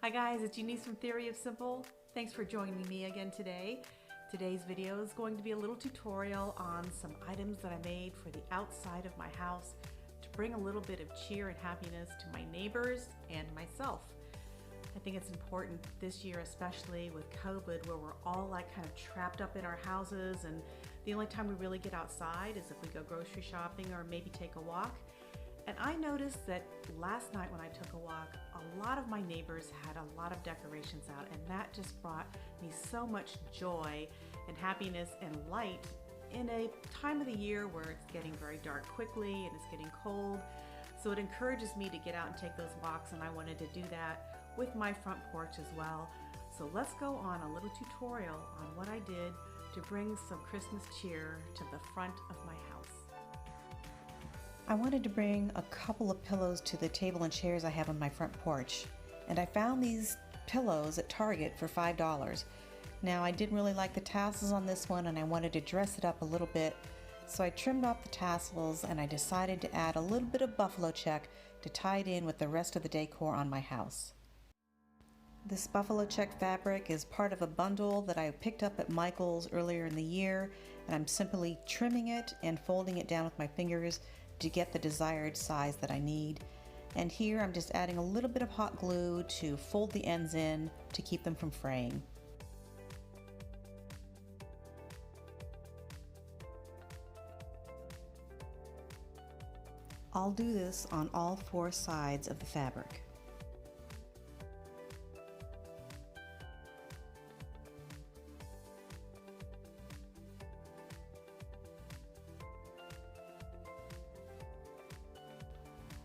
Hi guys, it's Eunice from Theory of Simple. Thanks for joining me again today. Today's video is going to be a little tutorial on some items that I made for the outside of my house to bring a little bit of cheer and happiness to my neighbors and myself. I think it's important this year, especially with COVID, where we're all like kind of trapped up in our houses, and the only time we really get outside is if we go grocery shopping or maybe take a walk. And I noticed that last night when I took a walk, a lot of my neighbors had a lot of decorations out, and that just brought me so much joy and happiness and light in a time of the year where it's getting very dark quickly and it's getting cold. So it encourages me to get out and take those walks, and I wanted to do that with my front porch as well. So let's go on a little tutorial on what I did to bring some Christmas cheer to the front of my house. I wanted to bring a couple of pillows to the table and chairs I have on my front porch, and I found these pillows at Target for $5. Now I didn't really like the tassels on this one, and I wanted to dress it up a little bit, so I trimmed off the tassels and I decided to add a little bit of buffalo check to tie it in with the rest of the decor on my house. This buffalo check fabric is part of a bundle that I picked up at Michael's earlier in the year, and I'm simply trimming it and folding it down with my fingers to get the desired size that I need. And here I'm just adding a little bit of hot glue to fold the ends in to keep them from fraying. I'll do this on all four sides of the fabric.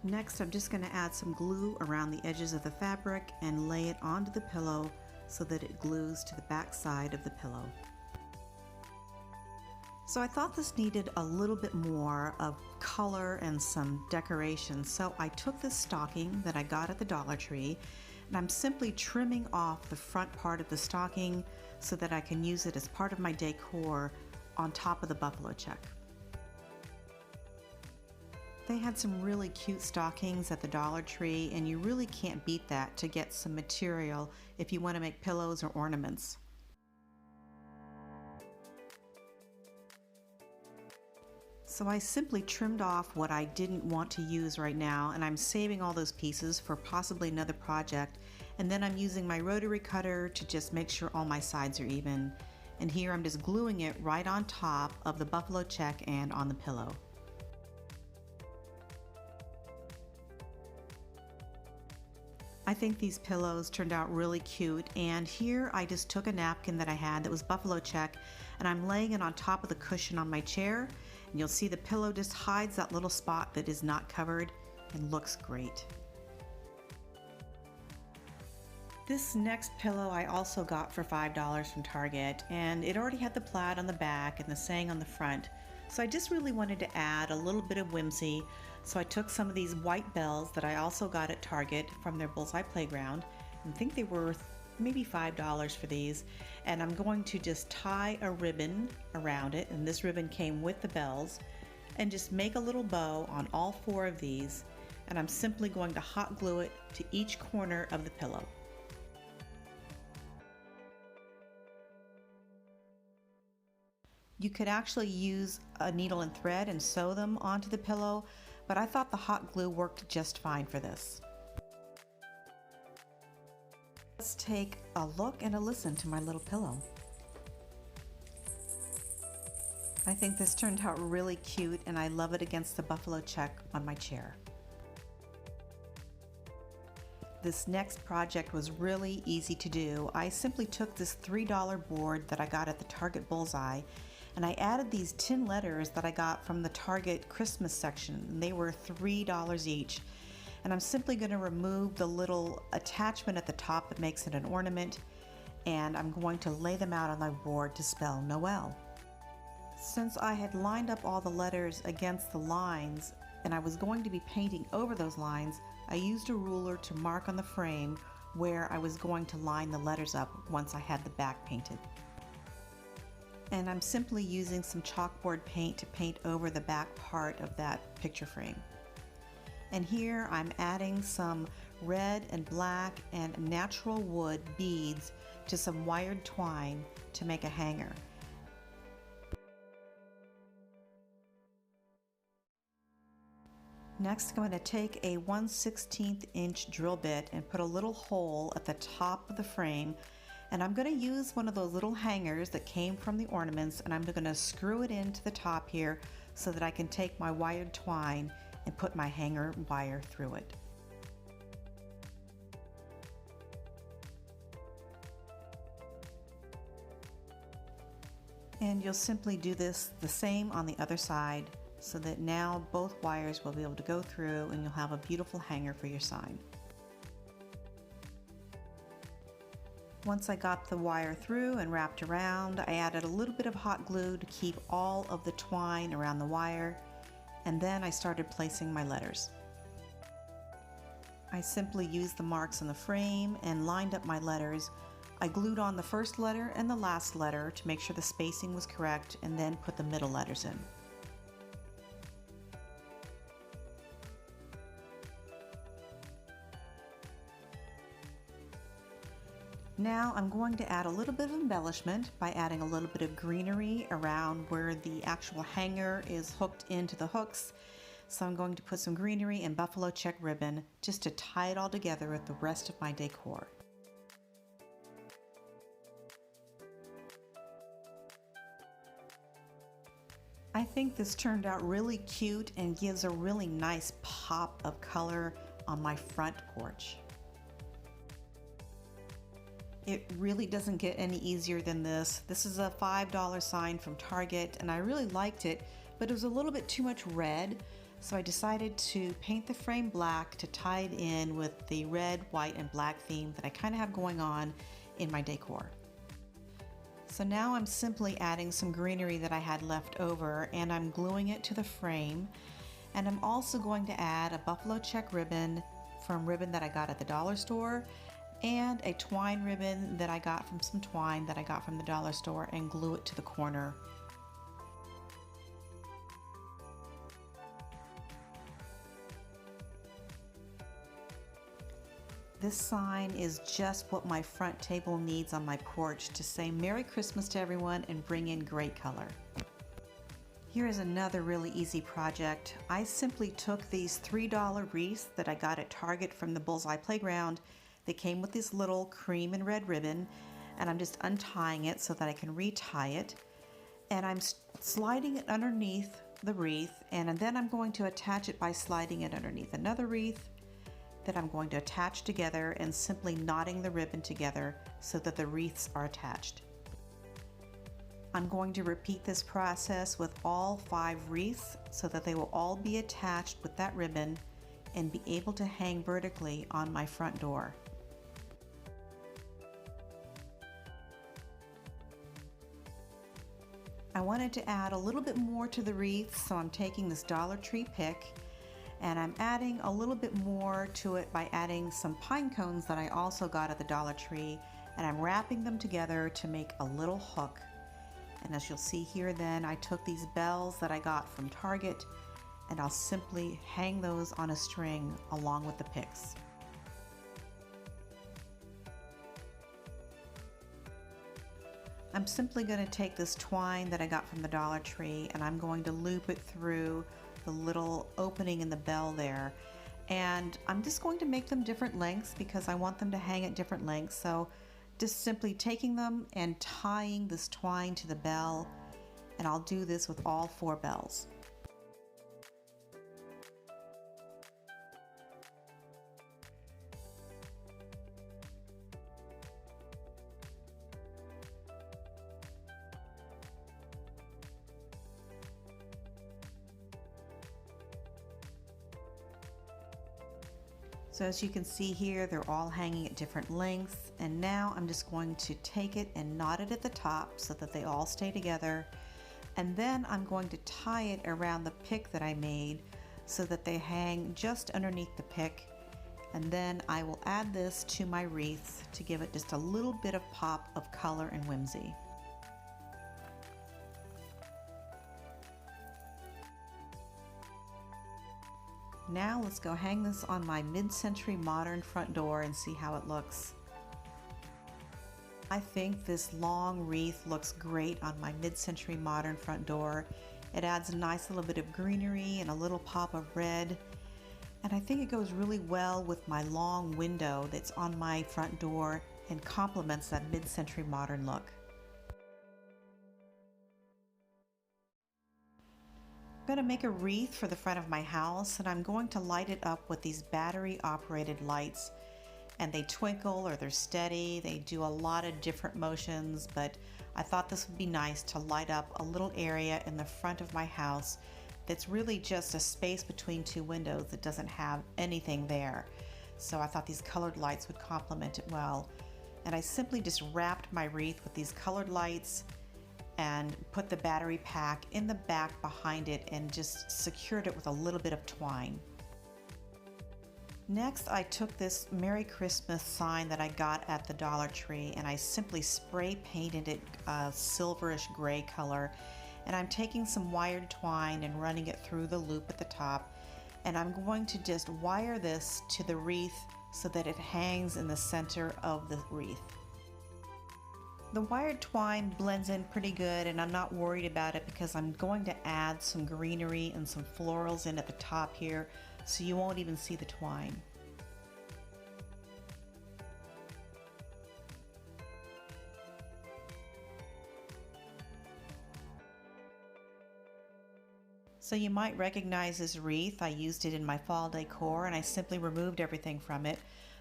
Next, I'm just going to add some glue around the edges of the fabric and lay it onto the pillow so that it glues to the back side of the pillow. So I thought this needed a little bit more of color and some decoration, so I took this stocking that I got at the Dollar Tree, and I'm simply trimming off the front part of the stocking so that I can use it as part of my decor on top of the buffalo check. They had some really cute stockings at the Dollar Tree, and you really can't beat that to get some material if you want to make pillows or ornaments. So I simply trimmed off what I didn't want to use right now, and I'm saving all those pieces for possibly another project, and then I'm using my rotary cutter to just make sure all my sides are even. And here I'm just gluing it right on top of the buffalo check and on the pillow. I think these pillows turned out really cute, and here I just took a napkin that I had that was buffalo check, and I'm laying it on top of the cushion on my chair, and you'll see the pillow just hides that little spot that is not covered and looks great. This next pillow I also got for $5 from Target, and it already had the plaid on the back and the saying on the front. So I just really wanted to add a little bit of whimsy, so I took some of these white bells that I also got at Target from their Bullseye Playground, and I think they were maybe $5 for these, and I'm going to just tie a ribbon around it, and this ribbon came with the bells, and just make a little bow on all four of these, and I'm simply going to hot glue it to each corner of the pillow. You could actually use a needle and thread and sew them onto the pillow, but I thought the hot glue worked just fine for this. Let's take a look and a listen to my little pillow. I think this turned out really cute, and I love it against the buffalo check on my chair. This next project was really easy to do. I simply took this $3 board that I got at the Target Bullseye, and I added these tin letters that I got from the Target Christmas section, and they were $3 each. And I'm simply going to remove the little attachment at the top that makes it an ornament, and I'm going to lay them out on my board to spell Noel. Since I had lined up all the letters against the lines, and I was going to be painting over those lines, I used a ruler to mark on the frame where I was going to line the letters up once I had the back painted. And I'm simply using some chalkboard paint to paint over the back part of that picture frame. And here I'm adding some red and black and natural wood beads to some wired twine to make a hanger. Next, I'm going to take a 1/16 inch drill bit and put a little hole at the top of the frame, and I'm going to use one of those little hangers that came from the ornaments, and I'm going to screw it into the top here so that I can take my wired twine and put my hanger wire through it. And you'll simply do this the same on the other side so that now both wires will be able to go through and you'll have a beautiful hanger for your sign. Once I got the wire through and wrapped around, I added a little bit of hot glue to keep all of the twine around the wire, and then I started placing my letters. I simply used the marks on the frame and lined up my letters. I glued on the first letter and the last letter to make sure the spacing was correct, and then put the middle letters in. Now I'm going to add a little bit of embellishment by adding a little bit of greenery around where the actual hanger is hooked into the hooks. So I'm going to put some greenery and buffalo check ribbon just to tie it all together with the rest of my decor. I think this turned out really cute and gives a really nice pop of color on my front porch. It really doesn't get any easier than this. This is a $5 sign from Target, and I really liked it, but it was a little bit too much red, so I decided to paint the frame black to tie it in with the red, white, and black theme that I kind of have going on in my decor. So now I'm simply adding some greenery that I had left over, and I'm gluing it to the frame. And I'm also going to add a buffalo check ribbon from ribbon that I got at the dollar store, and a twine ribbon that I got from some twine that I got from the dollar store, and glue it to the corner. This sign is just what my front table needs on my porch to say Merry Christmas to everyone and bring in great color. Here is another really easy project. I simply took these $3 wreaths that I got at Target from the Bullseye Playground. They came with this little cream and red ribbon, and I'm just untying it so that I can retie it. And I'm sliding it underneath the wreath, and then I'm going to attach it by sliding it underneath another wreath that I'm going to attach together and simply knotting the ribbon together so that the wreaths are attached. I'm going to repeat this process with all 5 wreaths so that they will all be attached with that ribbon and be able to hang vertically on my front door. I wanted to add a little bit more to the wreath, so I'm taking this Dollar Tree pick and I'm adding a little bit more to it by adding some pine cones that I also got at the Dollar Tree, and I'm wrapping them together to make a little hook. And as you'll see here, then I took these bells that I got from Target, and I'll simply hang those on a string along with the picks. I'm simply going to take this twine that I got from the Dollar Tree, and I'm going to loop it through the little opening in the bell there, and I'm just going to make them different lengths because I want them to hang at different lengths. So just simply taking them and tying this twine to the bell, and I'll do this with all 4 bells. So as you can see here, they're all hanging at different lengths, and now I'm just going to take it and knot it at the top so that they all stay together, and then I'm going to tie it around the pick that I made so that they hang just underneath the pick, and then I will add this to my wreaths to give it just a little bit of pop of color and whimsy. Now let's go hang this on my mid-century modern front door and see how it looks. I think this long wreath looks great on my mid-century modern front door. It adds a nice little bit of greenery and a little pop of red. And I think it goes really well with my long window that's on my front door and complements that mid-century modern look. I'm going to make a wreath for the front of my house, and I'm going to light it up with these battery operated lights. And they twinkle, or they're steady. They do a lot of different motions, but I thought this would be nice to light up a little area in the front of my house that's really just a space between two windows that doesn't have anything there. So I thought these colored lights would complement it well. And I simply just wrapped my wreath with these colored lights and put the battery pack in the back behind it and just secured it with a little bit of twine. Next, I took this Merry Christmas sign that I got at the Dollar Tree and I simply spray painted it a silverish gray color. And I'm taking some wired twine and running it through the loop at the top. And I'm going to just wire this to the wreath so that it hangs in the center of the wreath. The wired twine blends in pretty good, and I'm not worried about it because I'm going to add some greenery and some florals in at the top here, so you won't even see the twine. So you might recognize this wreath. I used it in my fall decor and I simply removed everything from it.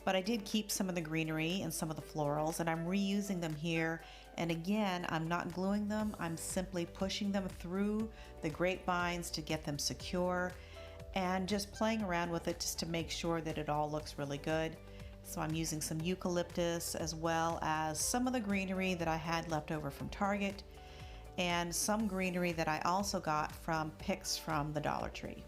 But I did keep some of the greenery and some of the florals, and I'm reusing them here. And again, I'm not gluing them. I'm simply pushing them through the grapevines to get them secure and just playing around with it just to make sure that it all looks really good. So I'm using some eucalyptus as well as some of the greenery that I had left over from Target and some greenery that I also got from picks from the Dollar Tree.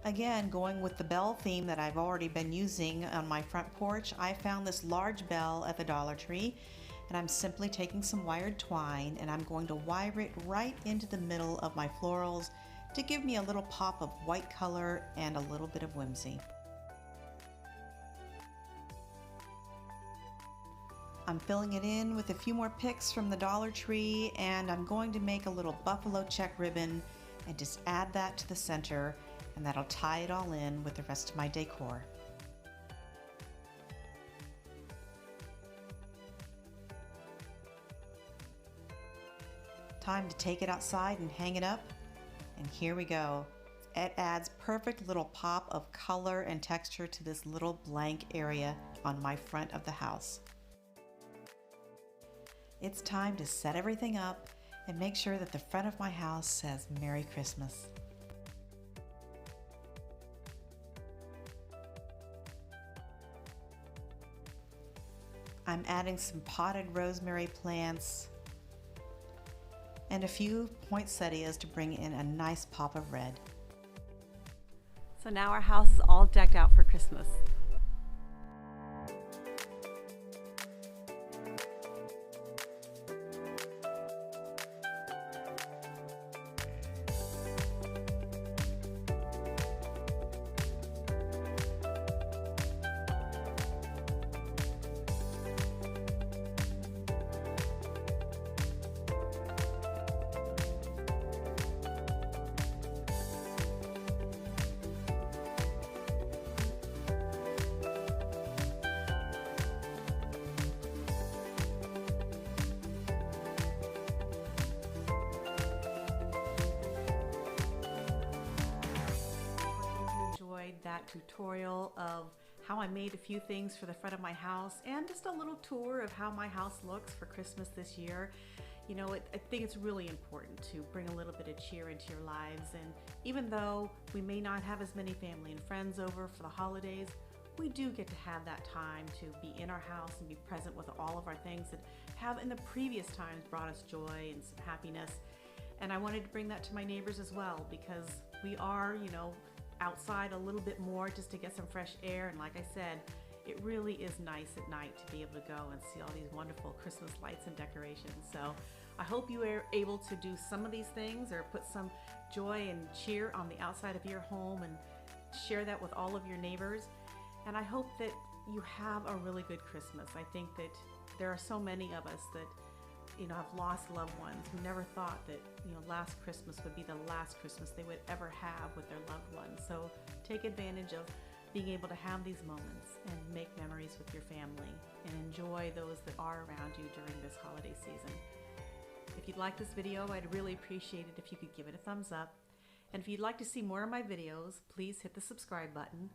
Again, going with the bell theme that I've already been using on my front porch, I found this large bell at the Dollar Tree, and I'm simply taking some wired twine and I'm going to wire it right into the middle of my florals to give me a little pop of white color and a little bit of whimsy. I'm filling it in with a few more picks from the Dollar Tree, and I'm going to make a little buffalo check ribbon and just add that to the center, and that'll tie it all in with the rest of my decor. Time to take it outside and hang it up, and here we go. It adds perfect little pop of color and texture to this little blank area on my front of the house. It's time to set everything up and make sure that the front of my house says Merry Christmas. I'm adding some potted rosemary plants and a few poinsettias to bring in a nice pop of red. So now our house is all decked out for Christmas. That tutorial of how I made a few things for the front of my house and just a little tour of how my house looks for Christmas this year. You know, I think it's really important to bring a little bit of cheer into your lives, and even though we may not have as many family and friends over for the holidays, we do get to have that time to be in our house and be present with all of our things that have in the previous times brought us joy and some happiness. And I wanted to bring that to my neighbors as well, because we are, you know, outside a little bit more just to get some fresh air. And like I said, it really is nice at night to be able to go and see all these wonderful Christmas lights and decorations. So I hope you are able to do some of these things or put some joy and cheer on the outside of your home and share that with all of your neighbors. And I hope that you have a really good Christmas. I think that there are so many of us that have lost loved ones who never thought that last Christmas would be the last Christmas they would ever have with their loved ones. So take advantage of being able to have these moments and make memories with your family and enjoy those that are around you during this holiday season. If you'd like this video, I'd really appreciate it if you could give it a thumbs up. And if you'd like to see more of my videos, please hit the subscribe button.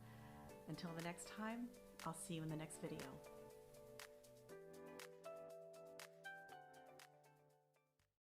Until the next time, I'll see you in the next video.